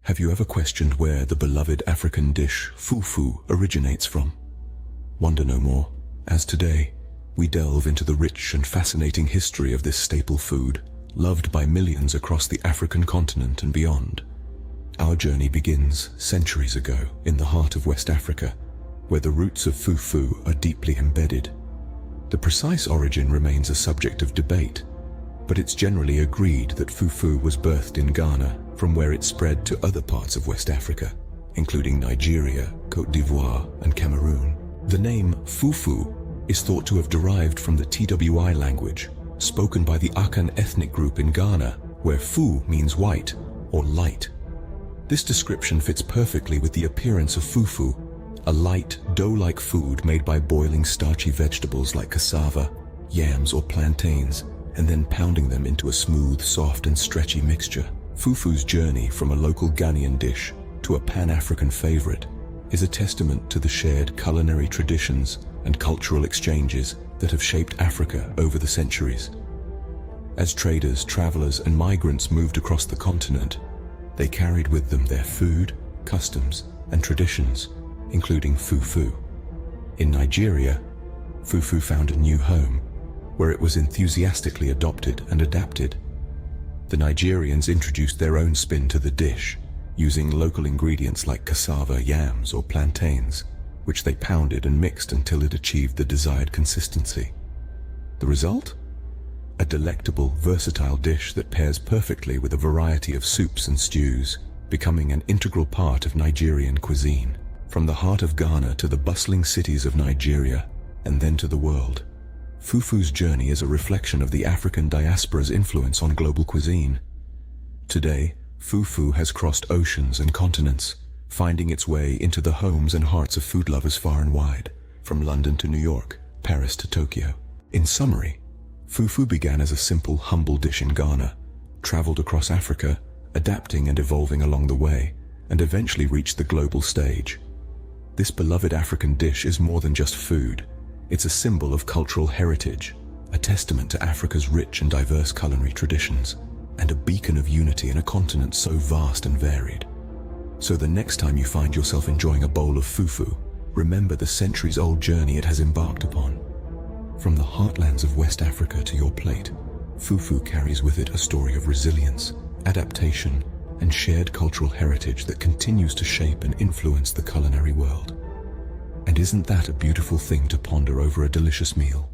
Have you ever questioned where the beloved African dish FuFu originates from? Wonder no more, as today we delve into the rich and fascinating history of this staple food, loved by millions across the African continent and beyond. Our journey begins centuries ago in the heart of West Africa, where the roots of FuFu are deeply embedded. The precise origin remains a subject of debate, but it's generally agreed that FuFu was birthed in Ghana, from where it spread to other parts of West Africa, including Nigeria, Côte d'Ivoire, and Cameroon. The name FuFu is thought to have derived from the TWI language, spoken by the Akan ethnic group in Ghana, where Fu means white or light. This description fits perfectly with the appearance of FuFu, a light, dough-like food made by boiling starchy vegetables like cassava, yams, or plantains, and then pounding them into a smooth, soft, and stretchy mixture. FuFu's journey from a local Ghanaian dish to a Pan-African favorite is a testament to the shared culinary traditions and cultural exchanges that have shaped Africa over the centuries. As traders, travelers, and migrants moved across the continent, they carried with them their food, customs, and traditions, including FuFu. In Nigeria, FuFu found a new home, where it was enthusiastically adopted and adapted. The Nigerians introduced their own spin to the dish, using local ingredients like cassava, yams, or plantains, which they pounded and mixed until it achieved the desired consistency. The result? A delectable, versatile dish that pairs perfectly with a variety of soups and stews, becoming an integral part of Nigerian cuisine. From the heart of Ghana to the bustling cities of Nigeria, and then to the world, FuFu's journey is a reflection of the African diaspora's influence on global cuisine. Today, FuFu has crossed oceans and continents, finding its way into the homes and hearts of food lovers far and wide, from London to New York, Paris to Tokyo. In summary, FuFu began as a simple, humble dish in Ghana, traveled across Africa, adapting and evolving along the way, and eventually reached the global stage. This beloved African dish is more than just food. It's a symbol of cultural heritage, a testament to Africa's rich and diverse culinary traditions, and a beacon of unity in a continent so vast and varied. So the next time you find yourself enjoying a bowl of FuFu, remember the centuries-old journey it has embarked upon. From the heartlands of West Africa to your plate, FuFu carries with it a story of resilience, adaptation, and shared cultural heritage that continues to shape and influence the culinary world. And isn't that a beautiful thing to ponder over a delicious meal?